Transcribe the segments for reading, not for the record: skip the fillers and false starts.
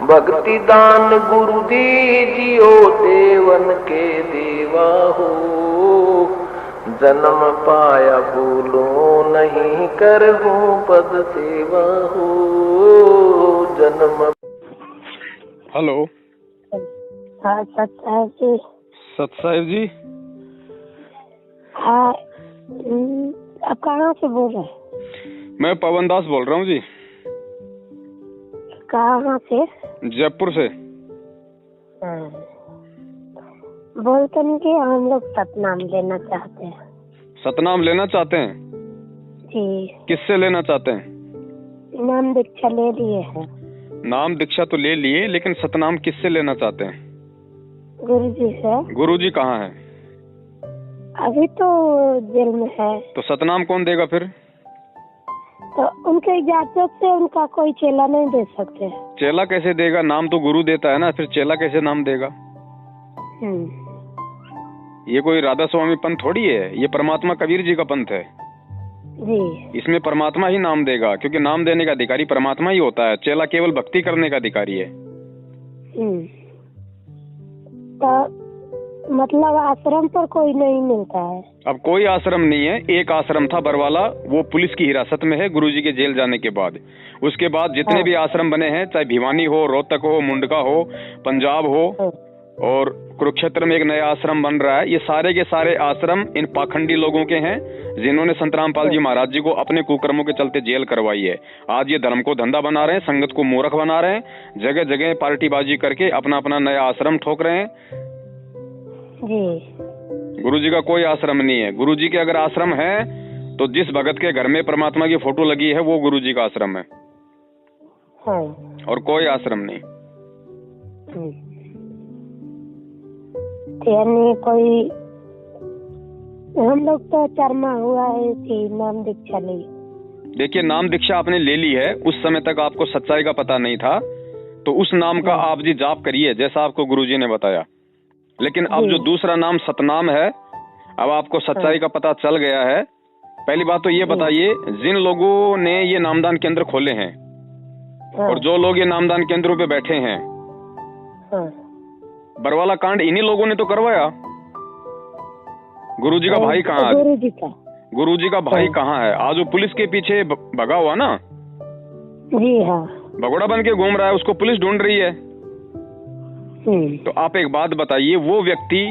भक्ति दान गुरु दीजियो देवन के देवा हो, जन्म पाया भूलो नहीं करहूं पद सेवा हो, जन्म। हेलो। हाँ सतसाहिब जी। सतसाहिब जी। हाँ आप कहाँ से बोल रहे हैं? मैं पवन दास बोल रहा हूँ जी। कहाँ से? जयपुर से। बोलते नहीं कि हम लोग सतनाम लेना चाहते हैं। सतनाम लेना चाहते हैं जी। किससे लेना चाहते हैं? नाम दीक्षा ले लिए हैं। नाम दीक्षा तो ले लिए, लेकिन सतनाम किससे लेना चाहते हैं? गुरुजी से। गुरुजी कहाँ है? अभी तो जेल में है। तो सतनाम कौन देगा फिर? तो उनके इजाजत से उनका कोई चेला नहीं दे सकते। चेला कैसे देगा? नाम तो गुरु देता है ना, फिर चेला कैसे नाम देगा? ये कोई राधा स्वामी पंथ थोड़ी है, ये परमात्मा कबीर जी का पंथ है जी। इसमें परमात्मा ही नाम देगा, क्योंकि नाम देने का अधिकारी परमात्मा ही होता है। चेला केवल भक्ति करने का अधिकारी है। तो मतलब आश्रम पर कोई नहीं मिलता है? अब कोई आश्रम नहीं है। एक आश्रम था बरवाला, वो पुलिस की हिरासत में है गुरुजी के जेल जाने के बाद। उसके बाद जितने भी आश्रम बने हैं, चाहे भिवानी हो, रोहतक हो, मुंडका हो, पंजाब हो, और कुरुक्षेत्र में एक नया आश्रम बन रहा है, ये सारे के सारे आश्रम इन पाखंडी लोगों के हैं जिन्होंने संत रामपाल जी महाराज जी को अपने कुकर्मों के चलते जेल करवाई है। आज ये धर्म को धंधा बना रहे हैं, संगत को मूर्ख बना रहे हैं, जगह जगह पार्टीबाजी करके अपना अपना नया आश्रम ठोक रहे हैं जी। गुरुजी का कोई आश्रम नहीं है। गुरुजी के अगर आश्रम है तो जिस भगत के घर में परमात्मा की फोटो लगी है वो गुरुजी का आश्रम है। और कोई आश्रम नहीं। यानी कोई हम लोग तो चरमा हुआ है कि नाम दीक्षा ली। देखिए, नाम दीक्षा आपने ले ली है, उस समय तक आपको सच्चाई का पता नहीं था, तो उस नाम का आप जी जाप करिए जैसा आपको गुरुजी ने बताया। लेकिन अब जो दूसरा नाम सतनाम है, अब आपको सच्चाई का पता चल गया है। पहली बात तो ये बताइए, जिन लोगों ने ये नामदान केंद्र खोले हैं और जो लोग ये नामदान केंद्रों पे बैठे हैं, बरवाला कांड इन्हीं लोगों ने तो करवाया। गुरुजी का भाई कहाँ है? गुरुजी का भाई कहाँ है? आज वो पुलिस के पीछे भगा हुआ ना जी। हाँ, भगोड़ा बन के घूम रहा है, उसको पुलिस ढूंढ रही है। तो आप एक बात बताइए, वो व्यक्ति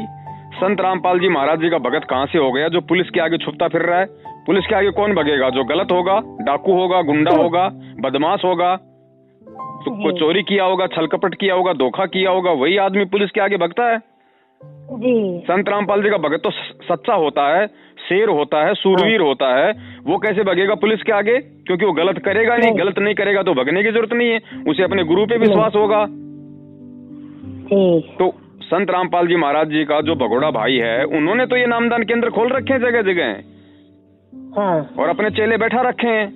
संत रामपाल जी महाराज जी का भगत कहाँ से हो गया जो पुलिस के आगे छुपता फिर रहा है? पुलिस के आगे कौन भगेगा? जो गलत होगा, डाकू होगा, गुंडा होगा, बदमाश होगा, तो कोई चोरी किया होगा, छलकपट किया होगा, धोखा किया होगा, वही आदमी पुलिस के आगे भगता है जी। संत रामपाल जी का भगत तो सच्चा होता है, शेर होता है, सूरवीर होता है। वो कैसे भगेगा पुलिस के आगे? क्योंकि वो गलत करेगा नहीं। गलत नहीं करेगा तो भगने की जरूरत नहीं है, उसे अपने गुरु पे विश्वास होगा। तो संत रामपाल जी महाराज जी का जो भगोड़ा भाई है, उन्होंने तो ये नामदान केंद्र खोल रखे हैं जगह जगह और अपने चेले बैठा रखे हैं।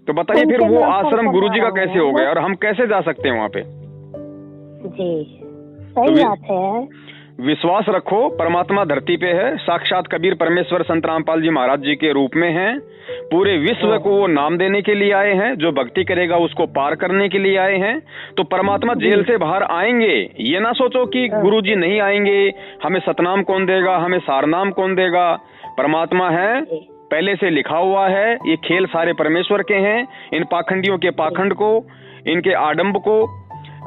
तो बताइए फिर वो आश्रम गुरुजी का कैसे हो गया और हम कैसे जा सकते हैं वहाँ पे? जी सही बात है। विश्वास रखो, परमात्मा धरती पे है, साक्षात कबीर परमेश्वर संत रामपाल जी महाराज जी के रूप में हैं। पूरे विश्व को वो नाम देने के लिए आए हैं, जो भक्ति करेगा उसको पार करने के लिए आए हैं। तो परमात्मा जेल से बाहर आएंगे। ये ना सोचो कि गुरुजी नहीं आएंगे, हमें सतनाम कौन देगा, हमें सारनाम कौन देगा। परमात्मा है, पहले से लिखा हुआ है। ये खेल सारे परमेश्वर के हैं। इन पाखंडियों के पाखंड को, इनके आडंब को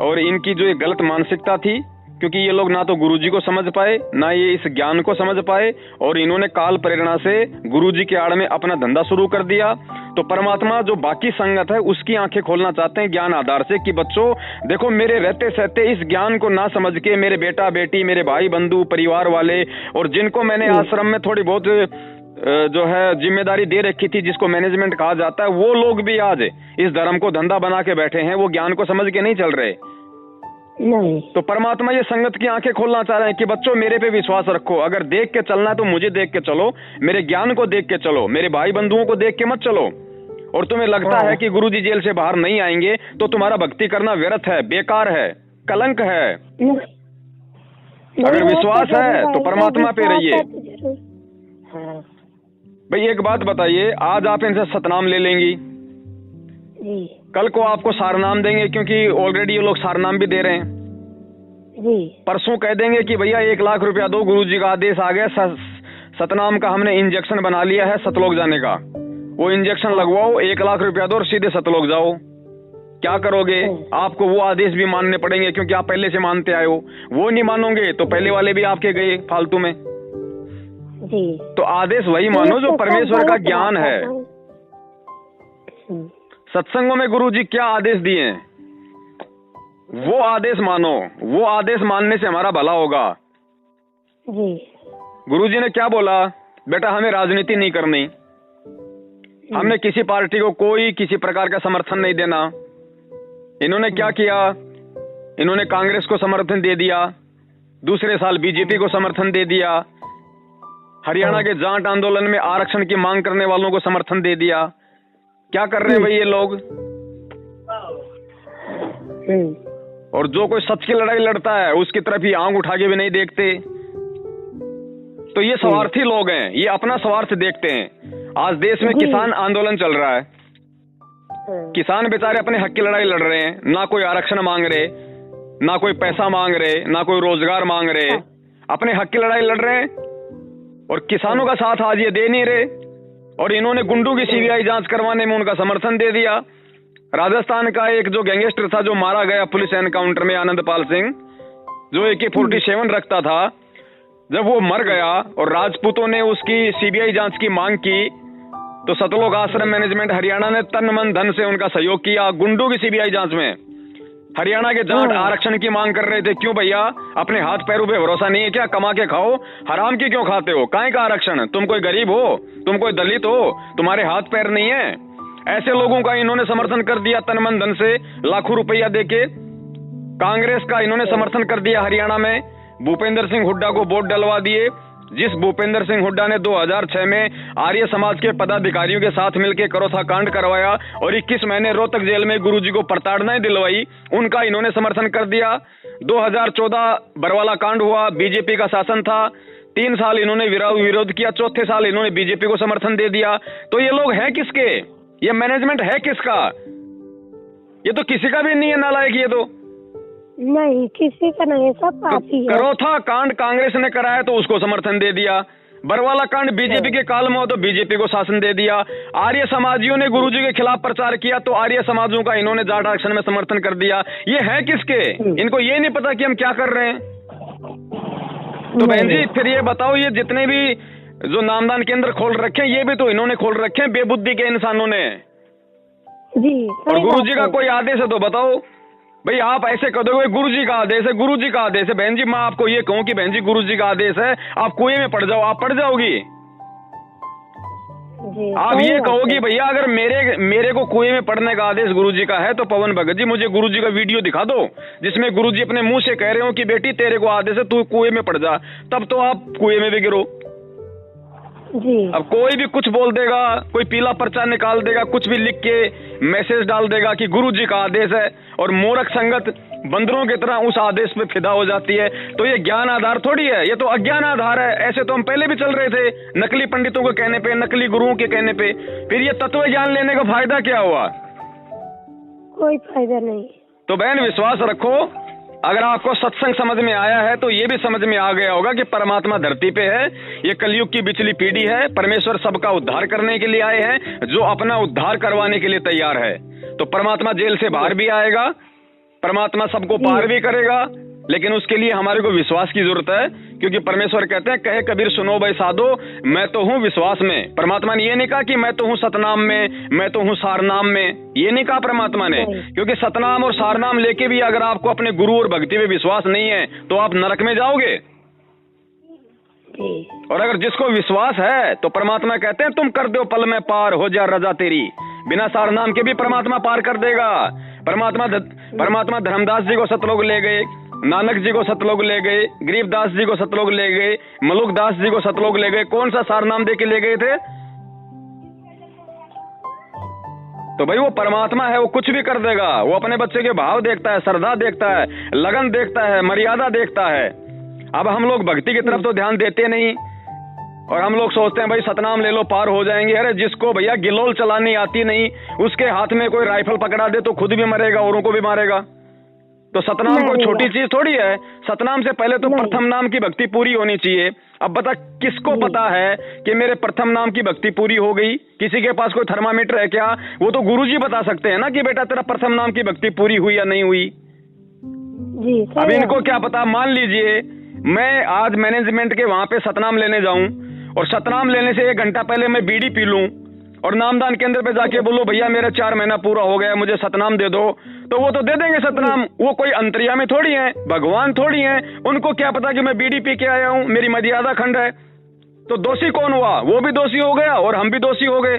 और इनकी जो एक गलत मानसिकता थी, क्योंकि ये लोग ना तो गुरुजी को समझ पाए, ना ये इस ज्ञान को समझ पाए, और इन्होंने काल प्रेरणा से गुरुजी के आड़ में अपना धंधा शुरू कर दिया। तो परमात्मा जो बाकी संगत है उसकी आंखें खोलना चाहते हैं ज्ञान आधार से, कि बच्चों देखो, मेरे रहते सहते इस ज्ञान को ना समझ के मेरे बेटा बेटी, मेरे भाई बंधु, परिवार वाले, और जिनको मैंने आश्रम में थोड़ी बहुत जो है जिम्मेदारी दे रखी थी, जिसको मैनेजमेंट कहा जाता है, वो लोग भी आज इस धर्म को धंधा बना के बैठे हैं। वो ज्ञान को समझ के नहीं चल रहे नहीं। तो परमात्मा ये संगत की आंखें खोलना चाह रहे हैं कि बच्चों मेरे पे विश्वास रखो। अगर देख के चलना है तो मुझे देख के चलो, मेरे ज्ञान को देख के चलो, मेरे भाई बंधुओं को देख के मत चलो। और तुम्हें लगता है कि गुरुजी जेल से बाहर नहीं आएंगे तो तुम्हारा भक्ति करना व्यर्थ है, बेकार है, कलंक है। अगर विश्वास है तो परमात्मा पे रहिए। भाई एक बात बताइए, आज आप इनसे सतनाम ले लेंगी, कल को आपको सारनाम देंगे, क्योंकि ऑलरेडी ये लोग सारनाम भी दे रहे हैं। जी। परसों कह देंगे कि भैया 1 लाख रुपया दो, गुरुजी का आदेश आ गया, सतनाम का हमने इंजेक्शन बना लिया है सतलोक जाने का, वो इंजेक्शन लगवाओ, 1 लाख रुपया दो और सीधे सतलोक जाओ। क्या करोगे? आपको वो आदेश भी मानने पड़ेंगे, क्योंकि आप पहले से मानते आए हो। वो नहीं मानोगे तो पहले वाले भी आपके गए फालतू में। जी। तो आदेश वही मानो जो परमेश्वर का ज्ञान है। सत्संगों में गुरुजी क्या आदेश दिए हैं, वो आदेश मानो। वो आदेश मानने से हमारा भला होगा। जी। गुरुजी ने क्या बोला? बेटा हमें राजनीति नहीं करनी, हमने किसी पार्टी को कोई किसी प्रकार का समर्थन नहीं देना। इन्होंने क्या किया? इन्होंने कांग्रेस को समर्थन दे दिया, दूसरे साल बीजेपी को समर्थन दे दिया, हरियाणा के जाट आंदोलन में आरक्षण की मांग करने वालों को समर्थन दे दिया। क्या कर रहे हैं भाई ये लोग? और जो कोई सच की लड़ाई लड़ता है उसकी तरफ ही आंख उठा के भी नहीं देखते। तो ये स्वार्थी लोग हैं, ये अपना स्वार्थ देखते हैं। आज देश में किसान आंदोलन चल रहा है, किसान बेचारे अपने हक की लड़ाई लड़ रहे हैं, ना कोई आरक्षण मांग रहे, ना कोई पैसा मांग रहे, ना कोई रोजगार मांग रहे, अपने हक की लड़ाई लड़ रहे हैं। और किसानों का साथ आज ये दे नहीं रहे, और इन्होंने गुंडों की सीबीआई जांच करवाने में उनका समर्थन दे दिया। राजस्थान का एक जो गैंगस्टर था जो मारा गया पुलिस एनकाउंटर में, आनंदपाल सिंह, जो AK-47 रखता था, जब वो मर गया और राजपूतों ने उसकी सीबीआई जांच की मांग की, तो सतलोक आश्रम मैनेजमेंट हरियाणा ने तन मन धन से उनका सहयोग किया गुंडों की सीबीआई जांच में। हरियाणा के जाट आरक्षण की मांग कर रहे थे। क्यों भैया? अपने हाथ पैरों पे भरोसा नहीं है क्या? कमा के खाओ, हराम की क्यों खाते हो? काहे का आरक्षण? तुम कोई गरीब हो, तुम कोई दलित हो, तुम्हारे हाथ पैर नहीं है? ऐसे लोगों का इन्होंने समर्थन कर दिया तन मन धन से, लाखों रुपया देके। कांग्रेस का इन्होंने समर्थन कर दिया हरियाणा में, भूपेंद्र सिंह हुड्डा को वोट डलवा दिए। जिस भूपेंद्र सिंह हुड्डा ने 2006 में आर्य समाज के पदाधिकारियों के साथ मिलकर करोथा कांड करवाया और 21 महीने रोहतक जेल में गुरुजी को प्रताड़नाएं दिलवाई, उनका इन्होंने समर्थन कर दिया। 2014 बरवाला कांड हुआ, बीजेपी का शासन था, 3 साल इन्होंने विरोध किया, चौथे साल इन्होंने बीजेपी को समर्थन दे दिया। तो ये लोग हैं किसके? ये मैनेजमेंट है किसका? ये तो किसी का भी नहीं है नालायक। ये तो नहीं, किसी का नहीं, सब पार्टी है। करोथा कांड कांग्रेस ने कराया तो उसको समर्थन दे दिया, बरवाला कांड बीजेपी के काल में हो तो बीजेपी को शासन दे दिया। आर्य समाजियों ने गुरुजी के खिलाफ प्रचार किया तो आर्य समाजों का इन्होंने जाट आरक्षण में समर्थन कर दिया। ये है किसके? इनको ये नहीं पता कि हम क्या कर रहे हैं। तो बहन जी फिर ये बताओ, ये जितने भी जो नामदान केंद्र खोल रखे हैं ये भी तो इन्होंने खोल रखे हैं बेबुद्धि के इंसानों ने। जी। और गुरुजी का कोई आदेश है तो बताओ भाई, आप ऐसे कर दोगे गुरुजी का आदेश है, गुरुजी का आदेश है। बहन जी मैं आपको ये कहूं कि बहन जी गुरुजी का आदेश है, आप कुएं में पड़ जाओ, आप पड़ जाओगी। आप ये कहोगी भैया अगर मेरे को कुएं में पड़ने का आदेश गुरुजी का है तो पवन भगत जी मुझे गुरुजी का वीडियो दिखा दो जिसमें गुरुजी अपने मुंह से कह रहे हो कि बेटी तेरे को आदेश है तू कुएं में पड़ जा, तब तो आप कुएं में भी गिरो। जी। अब कोई भी कुछ बोल देगा, कोई पीला पर्चा निकाल देगा, कुछ भी लिख के मैसेज डाल देगा कि गुरुजी का आदेश है, और मूर्ख संगत बंदरों की तरह उस आदेश पे फिदा हो जाती है। तो ये ज्ञान आधार थोड़ी है, ये तो अज्ञान आधार है। ऐसे तो हम पहले भी चल रहे थे, नकली पंडितों के कहने पे, नकली गुरुओं के कहने पे। फिर ये तत्व ज्ञान लेने का फायदा क्या हुआ? कोई फायदा नहीं। तो बहन विश्वास रखो, अगर आपको सत्संग समझ में आया है तो ये भी समझ में आ गया होगा कि परमात्मा धरती पे है, ये कलयुग की बिचली पीढ़ी है, परमेश्वर सबका उद्धार करने के लिए आए हैं, जो अपना उद्धार करवाने के लिए तैयार है। तो परमात्मा जेल से बाहर भी आएगा, परमात्मा सबको पार भी करेगा, लेकिन उसके लिए हमारे को विश्वास की जरूरत है। क्योंकि परमेश्वर कहते हैं कहे कबीर सुनो भाई साधो, मैं तो हूँ विश्वास में। परमात्मा ने ये नहीं कहा कि मैं तो हूँ सतनाम में, मैं तो हूँ सारनाम में, ये नहीं कहा परमात्मा ने। क्योंकि सतनाम और सारनाम लेके भी अगर आपको अपने गुरु और भक्ति में विश्वास नहीं है तो आप नरक में जाओगे। और अगर जिसको विश्वास है तो परमात्मा कहते हैं तुम कर दो पल में पार, हो जा रजा तेरी। बिना सारनाम के भी परमात्मा पार कर देगा। परमात्मा धर्मदास जी को सतलोक ले गए, नानक जी को सतलोक ले गए, गरीबदास जी को सतलोक ले गए, मलुकदास जी को सतलोक ले गए। कौन सा सारनाम दे के ले गए थे? तो भाई वो परमात्मा है, वो कुछ भी कर देगा। वो अपने बच्चे के भाव देखता है, श्रद्धा देखता है, लगन देखता है, मर्यादा देखता है। अब हम लोग भक्ति की तरफ तो ध्यान देते नहीं, और हम लोग सोचते हैं भाई सतनाम ले लो पार हो जाएंगे। अरे जिसको भैया गिलोल चलानी आती नहीं, उसके हाथ में कोई राइफल पकड़ा दे तो खुद भी मरेगा, औरों को भी मारेगा। तो सतनाम कोई छोटी चीज थोड़ी है। सतनाम से पहले तो प्रथम नाम की भक्ति पूरी होनी चाहिए। अब बता किसको पता है कि मेरे प्रथम नाम की भक्ति पूरी हो गई? किसी के पास कोई थर्मामीटर है क्या? वो तो गुरुजी बता सकते हैं ना कि बेटा तेरा प्रथम नाम की भक्ति पूरी हुई या नहीं हुई। जी अब इनको क्या पता। मान लीजिए मैं आज मैनेजमेंट के वहां पे सतनाम लेने जाऊं और सतनाम लेने से 1 घंटा पहले मैं बीड़ी पी लूं और नामदान केंद्र पे जाके बोलो भैया मेरा 4 महीना पूरा हो गया, मुझे सतनाम दे दो, तो वो तो दे देंगे सतनाम। वो कोई अंतर्यामी थोड़ी है, भगवान थोड़ी है। उनको क्या पता कि मैं बीड़ी पी के आया हूं, मेरी मर्यादा खंड है। तो दोषी कौन हुआ? वो भी दोषी हो गया और हम भी दोषी हो गए,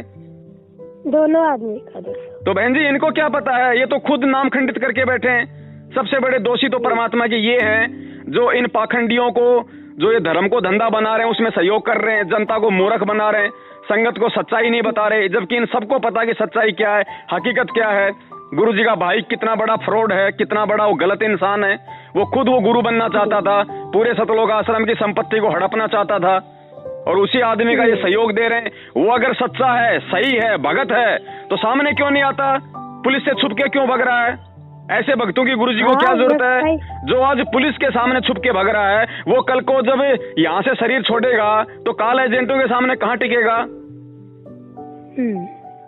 दोनों आदमी का दोष। तो बहन जी इनको क्या पता है? ये तो खुद नाम खंडित करके बैठे हैं। सबसे बड़े दोषी तो परमात्मा के ये हैं जो इन पाखंडियों को, जो ये धर्म को धंधा बना रहे हैं, उसमें सहयोग कर रहे हैं, जनता को मूर्ख बना रहे हैं, संगत को सच्चाई नहीं बता रहे, जबकि इन सबको पता कि सच्चाई क्या है, हकीकत क्या है। गुरु जी का भाई कितना बड़ा फ्रॉड है, कितना बड़ा वो गलत इंसान है। वो खुद वो गुरु बनना चाहता था, पूरे सतलोक आश्रम की संपत्ति को हड़पना चाहता था, और उसी आदमी का ये सहयोग दे रहे हैं। वो अगर सच्चा है, सही है, भगत है, तो सामने क्यों नहीं आता? पुलिस से छुप के क्यों भग रहा है? ऐसे भक्तों की गुरुजी को क्या जरूरत है? जो आज पुलिस के सामने छुप के भग रहा है, वो कल को जब यहाँ से शरीर छोड़ेगा तो काल एजेंटों के सामने कहाँ टिकेगा?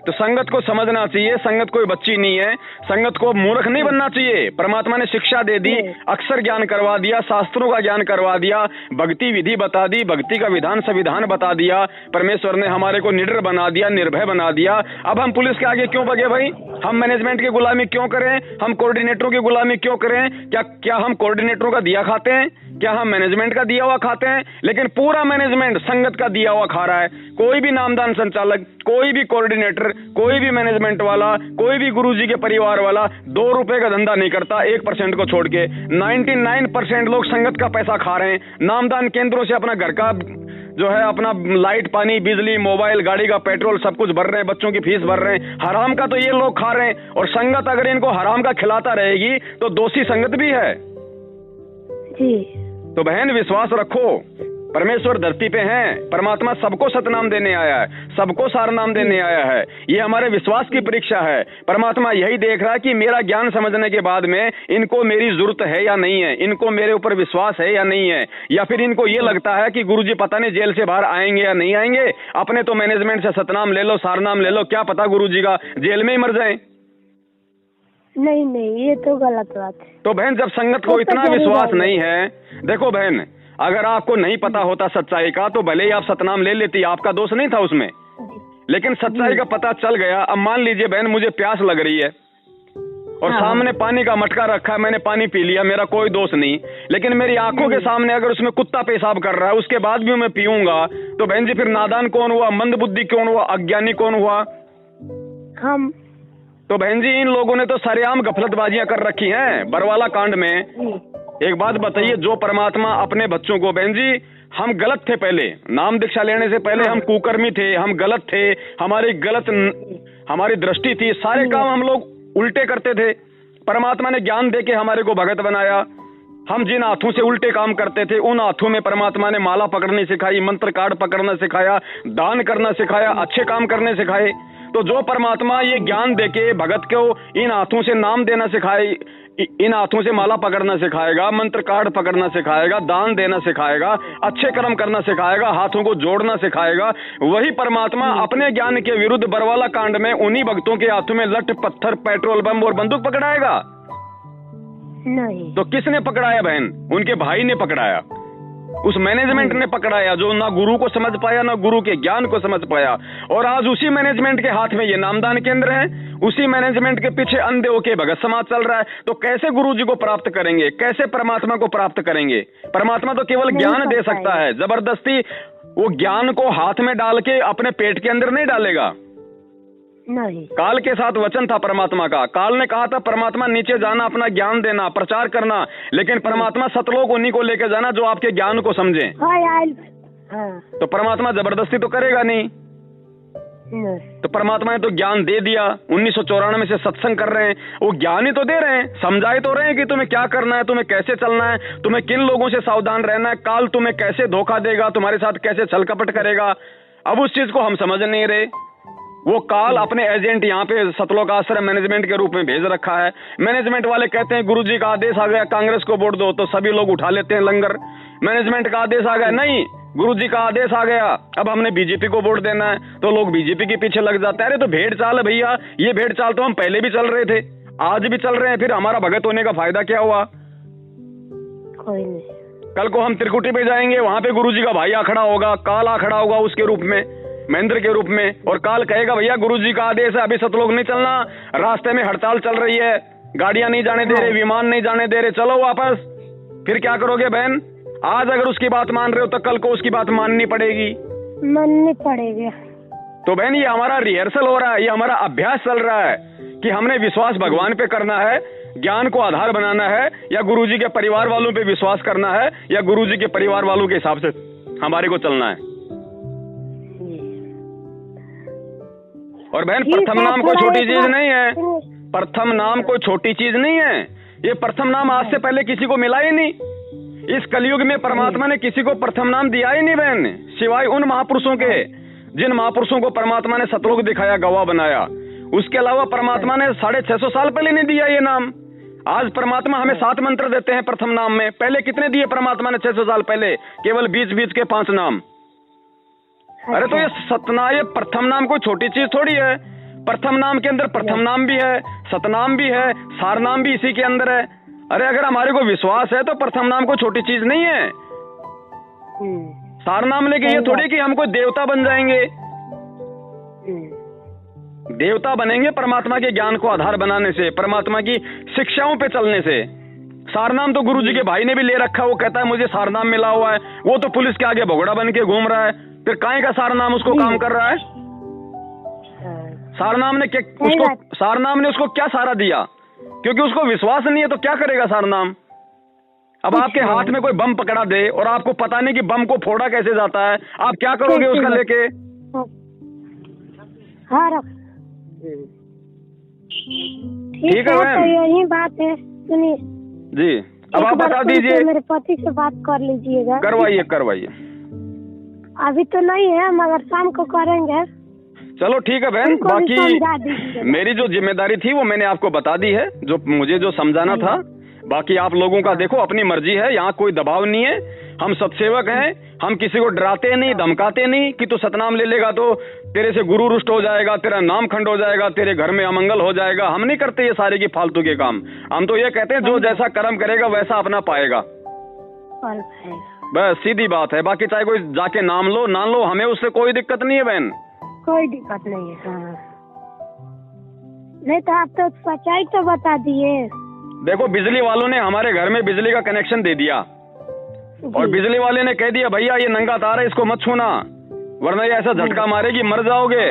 तो संगत को समझना चाहिए, संगत कोई बच्ची नहीं है, संगत को मूर्ख नहीं बनना चाहिए। परमात्मा ने शिक्षा दे दी, अक्षर ज्ञान करवा दिया, शास्त्रों का ज्ञान करवा दिया, भक्ति विधि बता दी, भक्ति का विधान संविधान बता दिया। परमेश्वर ने हमारे को निडर बना दिया, निर्भय बना दिया। अब हम पुलिस के आगे क्यों भगे भाई? हम मैनेजमेंट की गुलामी क्यों करें? हम कोऑर्डिनेटरों की गुलामी क्यों करें? क्या हम कोऑर्डिनेटरों का दिया खाते हैं? क्या हम मैनेजमेंट का दिया हुआ खाते हैं? लेकिन पूरा मैनेजमेंट संगत का दिया हुआ खा रहा है। कोई भी नामदान संचालक, कोई भी कोऑर्डिनेटर, कोई भी मैनेजमेंट वाला, कोई भी गुरुजी के परिवार वाला 2 रुपए का धंधा नहीं करता, 1% को छोड़ के। 99% लोग संगत का पैसा खा रहे हैं। नामदान केंद्रों से अपना घर का जो है, अपना लाइट, पानी, बिजली, मोबाइल, गाड़ी का पेट्रोल सब कुछ भर रहे हैं, बच्चों की फीस भर रहे हैं। हराम का तो ये लोग खा रहे हैं, और संगत अगर इनको हराम का खिलाता रहेगी तो दोषी संगत भी है जी। तो बहन विश्वास रखो, परमेश्वर धरती पे हैं। परमात्मा सबको सतनाम देने आया है, सबको सारनाम देने आया है। ये हमारे विश्वास की परीक्षा है। परमात्मा यही देख रहा है कि मेरा ज्ञान समझने के बाद में इनको मेरी जरूरत है या नहीं है, इनको मेरे ऊपर विश्वास है या नहीं है, या फिर इनको ये लगता है कि गुरुजी पता नहीं जेल से बाहर आएंगे या नहीं आएंगे। अपने तो मैनेजमेंट से सतनाम ले लो, सारनाम ले लो, क्या पता गुरुजी का जेल में ही मर जाए। नहीं, ये तो गलत बात है। तो बहन जब संगत को इतना विश्वास नहीं है, देखो बहन, अगर आपको नहीं पता होता सच्चाई का तो भले ही आप सतनाम ले लेती, आपका दोष नहीं था उसमें। लेकिन सच्चाई का पता चल गया। अब मान लीजिए बहन मुझे प्यास लग रही है और सामने पानी का मटका रखा है, मैंने पानी पी लिया, मेरा कोई दोष नहीं। लेकिन मेरी आंखों के सामने अगर उसमें कुत्ता पेशाब कर रहा है, उसके बाद भी मैं पीऊंगा, तो बहन जी फिर नादान कौन हुआ, मंदबुद्धि कौन हुआ, अज्ञानी कौन हुआ? हम। तो बहन जी इन लोगों ने तो सरेआम गफलतबाजियां कर रखी हैं बरवाला कांड में। एक बात बताइए, जो परमात्मा अपने बच्चों को, बहन जी हम गलत थे, पहले नाम दीक्षा लेने से पहले हम कुकर्मी थे, हम गलत थे, हमारी दृष्टि थी, सारे काम हम लोग उल्टे करते थे। परमात्मा ने ज्ञान देके हमारे को भगत बनाया। हम जिन हाथों से उल्टे काम करते थे, उन हाथों में परमात्मा ने माला पकड़नी सिखाई, मंत्र कार्ड पकड़ना सिखाया, दान करना सिखाया, अच्छे काम करने सिखाए। तो जो परमात्मा ये ज्ञान देके भगत को इन हाथों से नाम देना सिखाए, इन हाथों से माला पकड़ना सिखाएगा, मंत्र कार्ड पकड़ना सिखाएगा, दान देना सिखाएगा, अच्छे कर्म करना सिखाएगा, हाथों को जोड़ना सिखाएगा, वही परमात्मा अपने ज्ञान के विरुद्ध बरवाला कांड में उन्हीं भक्तों के हाथों में लठ, पत्थर, पेट्रोल बम और बंदूक पकड़ाएगा? नहीं। तो किसने पकड़ाया बहन? उनके भाई ने पकड़ाया, उस मैनेजमेंट ने पकड़ाया, जो ना गुरु को समझ पाया, ना गुरु के ज्ञान को समझ पाया। और आज उसी मैनेजमेंट के हाथ में ये नामदान केंद्र है, उसी मैनेजमेंट के पीछे अंधे होके भगत समाज चल रहा है। तो कैसे गुरु जी को प्राप्त करेंगे, कैसे परमात्मा को प्राप्त करेंगे? परमात्मा तो केवल ज्ञान दे सकता है, जबरदस्ती वो ज्ञान को हाथ में डाल के अपने पेट के अंदर नहीं डालेगा। नहीं। काल के साथ वचन था परमात्मा का, काल ने कहा था परमात्मा नीचे जाना, अपना ज्ञान देना, प्रचार करना, लेकिन परमात्मा सतलोक उन्हीं को लेकर जाना जो आपके ज्ञान को समझे। हाँ। तो परमात्मा जबरदस्ती तो करेगा नहीं। नहीं। तो परमात्मा ने तो ज्ञान दे दिया। 1994 से सत्संग कर रहे हैं, वो ज्ञान ही तो दे रहे हैं, समझाए तो रहे हैं कि तुम्हें क्या करना है, तुम्हें कैसे चलना है, तुम्हें किन लोगों से सावधान रहना है, काल तुम्हें कैसे धोखा देगा, तुम्हारे साथ कैसे छल कपट करेगा। अब उस चीज को हम समझ नहीं रहे। वो काल अपने एजेंट यहाँ पे सतलोक आश्रम मैनेजमेंट के रूप में भेज रखा है। मैनेजमेंट वाले कहते हैं गुरुजी का आदेश आ गया, कांग्रेस को वोट दो, तो सभी लोग उठा लेते हैं लंगर। मैनेजमेंट का आदेश आ गया, नहीं गुरुजी का आदेश आ गया, अब हमने बीजेपी को वोट देना है, तो लोग बीजेपी के पीछे लग जाते हैं। अरे तो भेड़ चाल है भैया, ये भेड़ चाल तो हम पहले भी चल रहे थे, आज भी चल रहे हैं, फिर हमारा भगत होने का फायदा क्या हुआ? कोई नहीं। कल को हम त्रिकुटी पे जाएंगे, वहां पे गुरुजी का भाई आखड़ा होगा, काल आखड़ा होगा उसके रूप में, महेंद्र के रूप में, और काल कहेगा भैया गुरुजी का आदेश है, अभी सतलोक नहीं चलना, रास्ते में हड़ताल चल रही है, गाड़ियां नहीं जाने दे रहे, विमान नहीं जाने दे रहे, चलो वापस। फिर क्या करोगे बहन? आज अगर उसकी बात मान रहे हो तो कल को उसकी बात माननी पड़ेगी। माननी पड़ेगा। तो बहन ये हमारा रिहर्सल हो रहा है, ये हमारा अभ्यास चल रहा है कि हमने विश्वास भगवान पे करना है, ज्ञान को आधार बनाना है, या गुरुजी के परिवार वालों पे विश्वास करना है, या गुरुजी के परिवार वालों के हिसाब से हमारे को चलना है। और बहन प्रथम नाम कोई छोटी चीज नहीं है, प्रथम नाम कोई छोटी चीज नहीं है। ये प्रथम नाम आज से पहले किसी को मिला ही नहीं। इस कलयुग में परमात्मा ने किसी को प्रथम नाम दिया ही नहीं बहन, सिवाय उन महापुरुषों के जिन महापुरुषों को परमात्मा ने सतलोक दिखाया, गवाह बनाया। उसके अलावा परमात्मा ने 650 साल पहले नहीं दिया ये नाम। आज परमात्मा हमें 7 मंत्र देते हैं प्रथम नाम में, पहले कितने दिए परमात्मा ने 600 साल पहले? केवल बीच के 5 नाम। अरे तो ये सतना, ये प्रथम नाम कोई छोटी चीज थोड़ी है। प्रथम नाम के अंदर प्रथम नाम भी है, सतनाम भी है, सार नाम भी इसी के अंदर है। अरे अगर हमारे को विश्वास है तो प्रथम नाम कोई छोटी चीज नहीं है। सार नाम लेके ये थोड़ी कि हम कोई देवता बन जाएंगे। देवता बनेंगे परमात्मा के ज्ञान को आधार बनाने से, परमात्मा की शिक्षाओं पे चलने से। सारनाम तो गुरुजी के भाई ने भी ले रखा, वो कहता है मुझे सारनाम मिला हुआ है, वो तो पुलिस के आगे भगोड़ा बन के घूम रहा है, फिर काहे का सारनाम उसको काम कर रहा है? सारनाम ने उसको क्या सहारा दिया? क्योंकि उसको विश्वास नहीं है तो क्या करेगा सारनाम? अब आपके हाथ में कोई बम पकड़ा दे और आपको पता नहीं कि बम को फोड़ा कैसे जाता है, आप क्या करोगे उसका लेके? ठीक है तो यही बात है, सुनिए जी। अब आप बता दीजिए, मेरे पति से बात कर लीजिएगा। करवाइए। अभी तो नहीं है मगर शाम को करेंगे। चलो ठीक है बहन, बाकी मेरी जो जिम्मेदारी थी वो मैंने आपको बता दी है, जो मुझे जो समझाना था। बाकी आप लोगों का देखो अपनी मर्जी है, यहाँ कोई दबाव नहीं है। हम सत्सेवक हैं, हम किसी को डराते नहीं, धमकाते नहीं कि तू सतनाम ले लेगा तो तेरे से गुरु रुष्ट हो जाएगा, तेरा नाम खंड हो जाएगा, तेरे घर में अमंगल हो जाएगा। हम नहीं करते ये सारे की फालतू के काम। हम तो ये कहते हैं जो जैसा कर्म करेगा वैसा अपना पाएगा, बस सीधी बात है। बाकी चाहे कोई जाके नाम लो ना लो, हमें उससे कोई दिक्कत नहीं है बहन, कोई दिक्कत नहीं है। नहीं तो आप तो सच्चाई तो बता दिए। देखो बिजली वालों ने हमारे घर में बिजली का कनेक्शन दे दिया और बिजली वाले ने कह दिया भैया ये नंगा तार है, इसको मत छूना वरना ये ऐसा झटका मारेगी, मर जाओगे।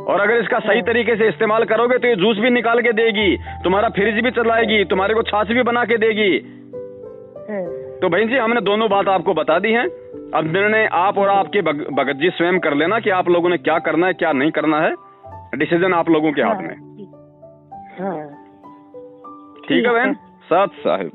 और अगर इसका सही तरीके से इस्तेमाल करोगे तो ये जूस भी निकाल के देगी, तुम्हारा फ्रिज भी चलाएगी, तुम्हारे को छाछ भी बना के देगी। तो बहन जी हमने दोनों बात आपको बता दी है। अब निर्णय आप और आपके भगत जी स्वयं कर लेना कि आप लोगों ने क्या करना है क्या नहीं करना है। डिसीजन आप लोगों के हाथ में। ठीक है बहन। सत साहिब।